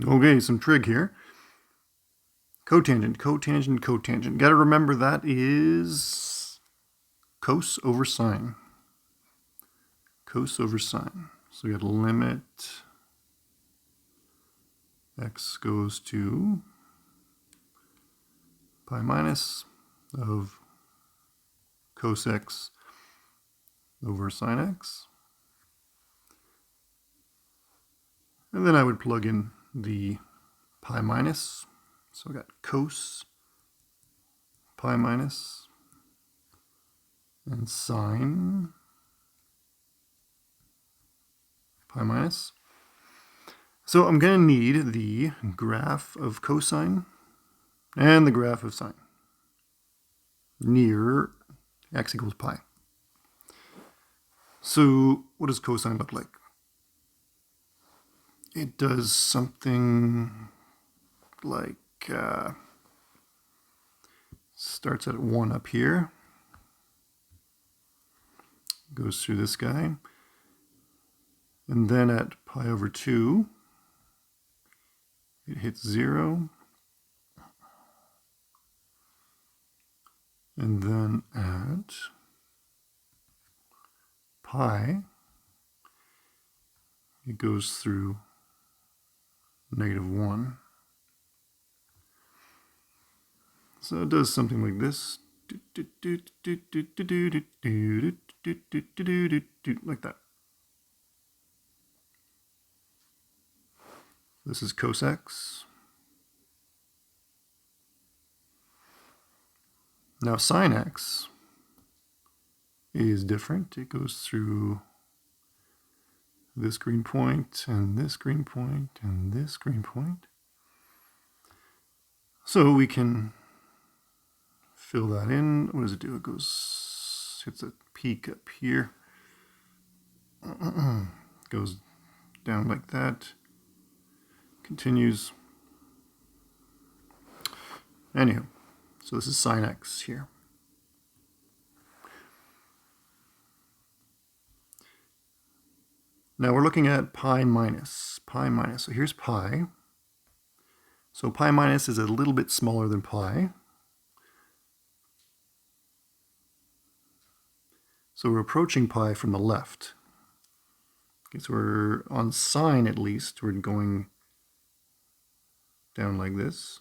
Okay, some trig here. Cotangent, cotangent, cotangent. Got to remember that is cos over sine. Cos over sine. So we got to limit x goes to pi minus of cos x over sine x. And then I would plug in the pi minus. So I got cos pi minus and sine pi minus. So I'm going to need the graph of cosine and the graph of sine near x equals pi. So what does cosine look like? It does something like starts at 1 up here, goes through this guy, and then at pi over 2, it hits 0, and then at pi, it goes through -1. So it does something like this, like that. This is cos x. Now sine x is different. It goes through this green point and this green point and this green point. So we can fill that in. What does it do? It goes, hits a peak up here, goes down like that, continues. Anyhow, so this is sine x here. Now we're looking at pi minus. So here's pi. So pi minus is a little bit smaller than pi. So we're approaching pi from the left. Okay, so we're on sine at least, we're going down like this.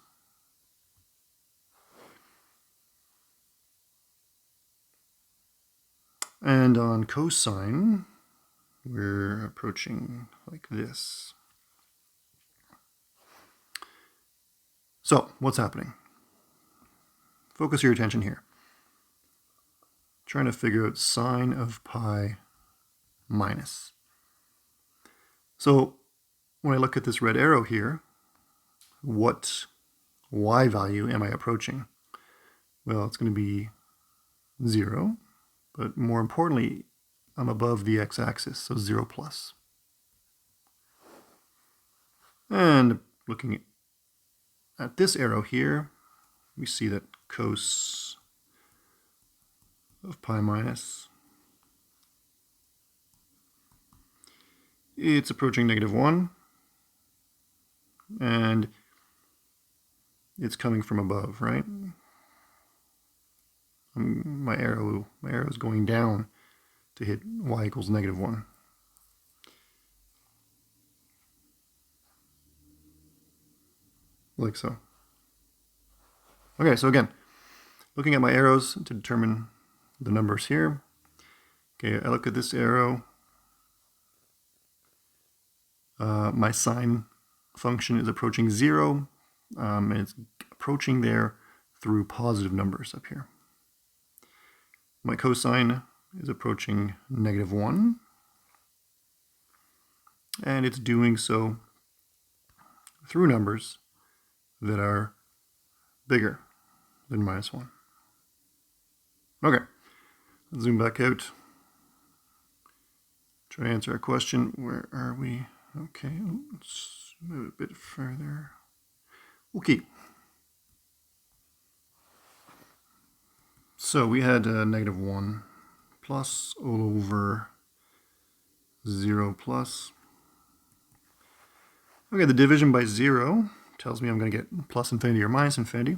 And on cosine, we're approaching like this. So what's happening? Focus your attention here. Trying to figure out sine of pi minus. So when I look at this red arrow here, what y value am I approaching? Well, it's going to be 0, but more importantly, I'm above the x-axis, so 0 plus. And looking at this arrow here, we see that cos of pi minus, it's approaching -1, and it's coming from above, right? My arrow is going down to hit y equals -1. Like so. Okay, so again, looking at my arrows to determine the numbers here. Okay, I look at this arrow. My sine function is approaching 0, and it's approaching there through positive numbers up here. My cosine is approaching -1, and it's doing so through numbers that are bigger than -1. Okay, let's zoom back out. Try to answer our question. Where are we? Okay, let's move a bit further. Okay. So we had -1 plus all over 0 plus. Okay, the division by 0 tells me I'm going to get plus infinity or minus infinity.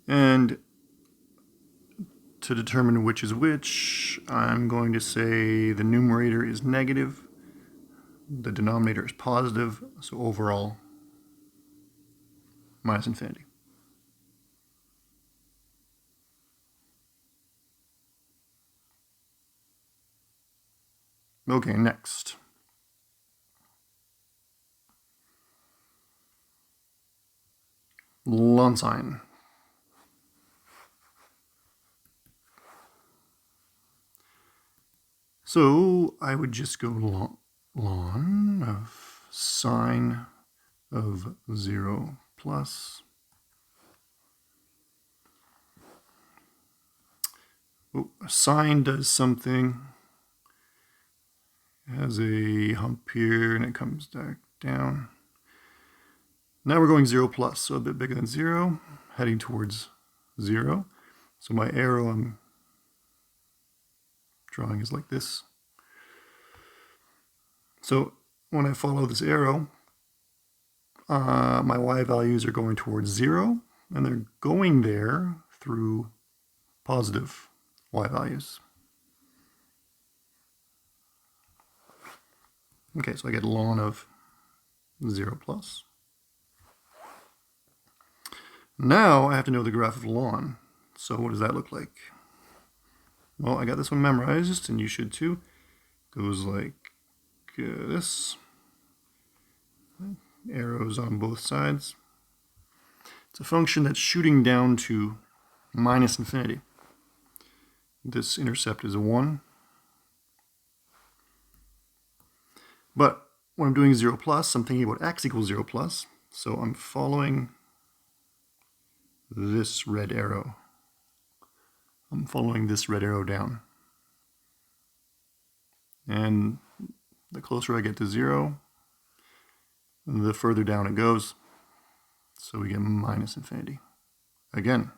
And to determine which is which, I'm going to say the numerator is negative, the denominator is positive, so overall minus infinity. Okay, next. Ln. So I would just go ln of sine of 0 plus. Oh, sine does something. It has a hump here and it comes back down. Now we're going 0 plus, so a bit bigger than 0, heading towards 0. So my arrow I'm drawing is like this. So when I follow this arrow, my y values are going towards 0, and they're going there through positive y values. Okay, so I get ln of 0 plus. Now I have to know the graph of ln. So what does that look like? Well, I got this one memorized, and you should too. It goes like this. Arrows on both sides. It's a function that's shooting down to minus infinity. This intercept is a 1. But when I'm doing 0 plus, I'm thinking about x equals 0 plus. So I'm following this red arrow. I'm following this red arrow down. And the closer I get to 0, the further down it goes. So we get minus infinity. Again.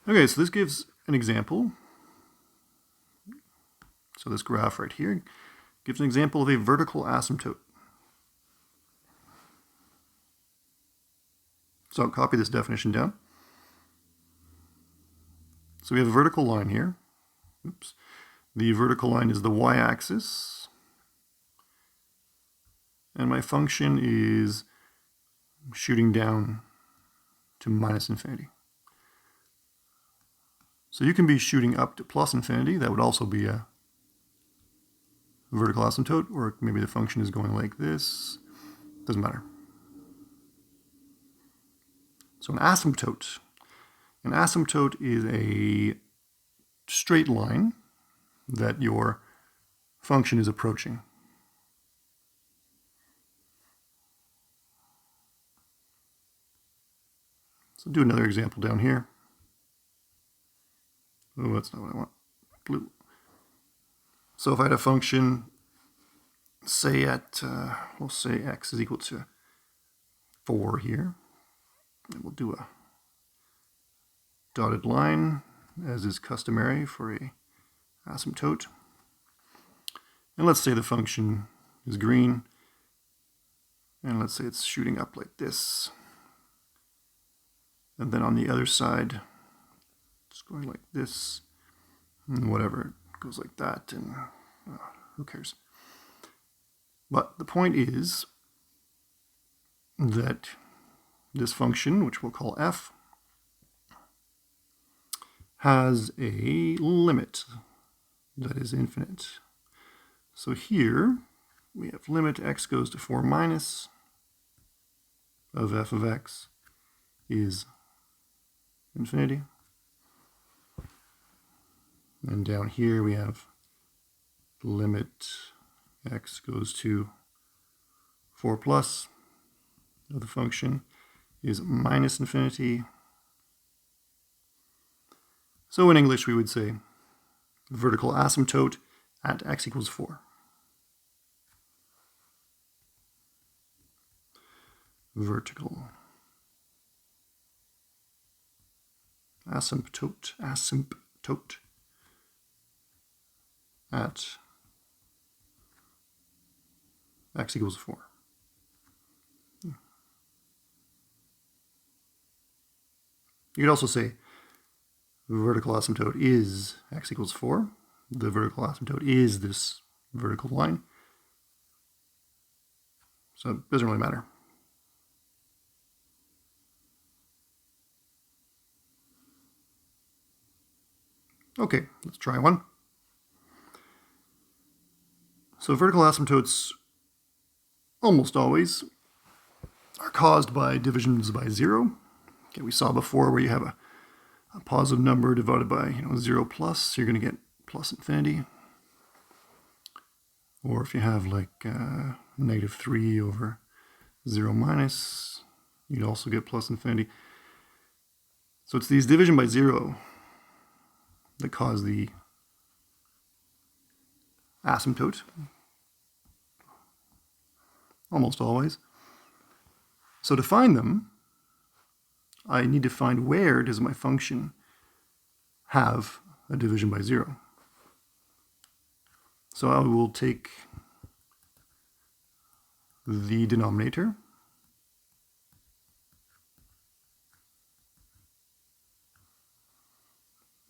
Okay, so this gives an example. So this graph right here gives an example of a vertical asymptote. So I'll copy this definition down. So we have a vertical line here. Oops. The vertical line is the y-axis. And my function is shooting down to minus infinity. So you can be shooting up to plus infinity. That would also be a vertical asymptote, or maybe the function is going like this. Doesn't matter. So an asymptote is a straight line that your function is approaching. So do another example down here. Oh, that's not what I want. Blue. So if I had a function, say at, we'll say x is equal to 4 here, and we'll do a dotted line, as is customary for a asymptote. And let's say the function is green, and let's say it's shooting up like this. And then on the other side, it's going like this, and whatever, it goes like that, and who cares? But the point is that this function, which we'll call f, has a limit that is infinite. So here we have limit x goes to 4 minus of f of x is infinity. And down here we have limit x goes to 4 plus of the function is minus infinity. So in English we would say vertical asymptote at x equals 4. Vertical asymptote at x equals 4. You could also say the vertical asymptote is x equals 4. The vertical asymptote is this vertical line. So it doesn't really matter. Okay, let's try one. So vertical asymptotes almost always are caused by divisions by 0. Okay, we saw before where you have a positive number divided by 0 plus, so you're going to get plus infinity. Or if you have like negative 3 over 0 minus, you'd also get plus infinity. So it's these division by 0 that cause the asymptote, almost always. So to find them, I need to find where does my function have a division by 0. So I will take the denominator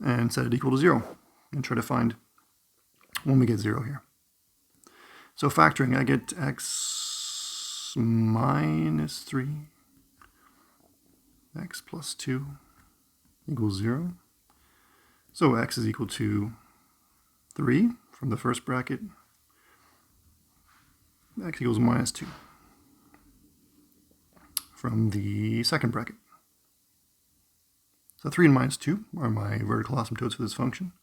and set it equal to 0 and try to find when we get 0 here. So factoring, I get x minus 3, x plus 2 equals 0. So x is equal to 3 from the first bracket, x equals minus 2 from the second bracket. So 3 and minus 2 are my vertical asymptotes for this function.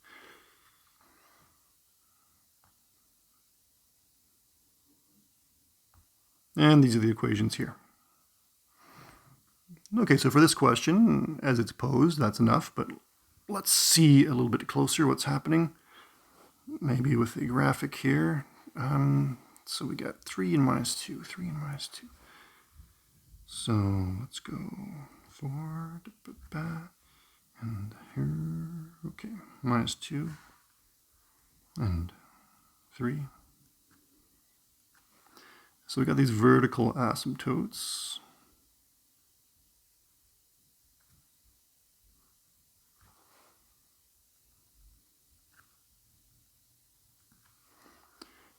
And these are the equations here. Okay, so for this question, as it's posed, that's enough, but let's see a little bit closer what's happening. Maybe with the graphic here. So we got 3 and minus 2, 3 and minus 2. So let's go 4, and here, okay, minus 2 and 3. So we got these vertical asymptotes.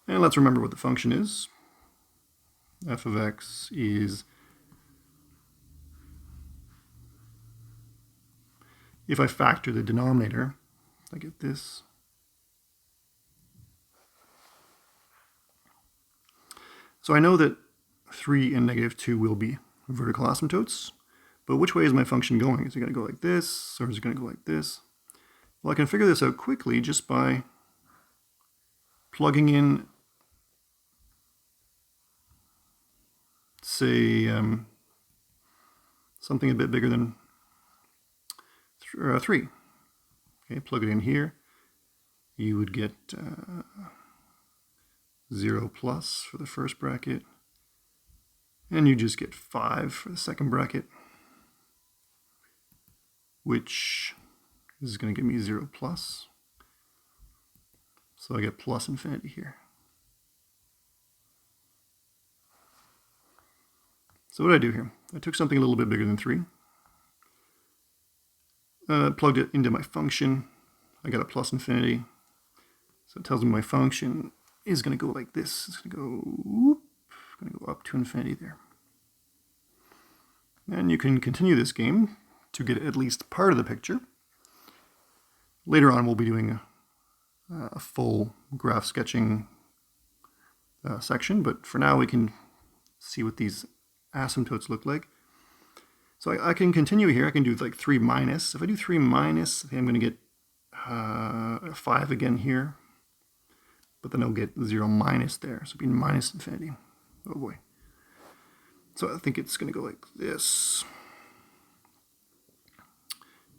And let's remember what the function is. F of x is, if I factor the denominator, I get this. So I know that 3 and negative 2 will be vertical asymptotes, but which way is my function going? Is it going to go like this, or is it going to go like this? Well, I can figure this out quickly just by plugging in, say, something a bit bigger than 3. Okay, plug it in here. You would get 0 plus for the first bracket, and you just get 5 for the second bracket, which is going to give me 0 plus. So I get plus infinity here. So what did I do here? I took something a little bit bigger than 3, plugged it into my function. I got a plus infinity. So it tells me my function is going to go like this. It's going to go up to infinity there. And you can continue this game to get at least part of the picture. Later on, we'll be doing a full graph sketching section, but for now we can see what these asymptotes look like. So I can continue here. I can do like 3 minus. If I do 3 minus, I think I'm going to get 5 again here, but then I'll get 0 minus there, so it'll be minus infinity. Oh boy. So I think it's going to go like this.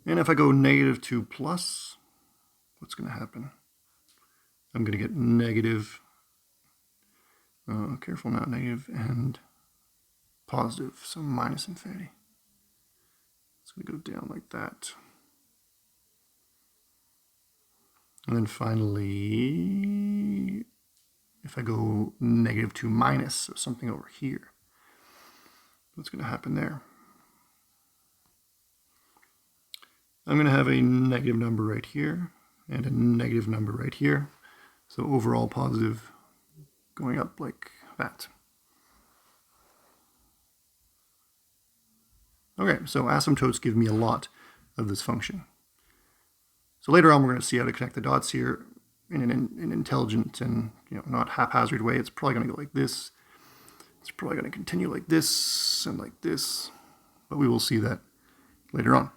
And if I go negative 2 plus, what's going to happen? I'm going to get negative, careful now, negative and positive, so minus infinity. It's going to go down like that. And then finally, if I go negative to minus, so something over here, what's going to happen there? I'm going to have a negative number right here and a negative number right here. So overall positive going up like that. Okay, so asymptotes give me a lot of this function. So later on, we're going to see how to connect the dots here in an intelligent and not haphazard way. It's probably going to go like this. It's probably going to continue like this and like this, but we will see that later on.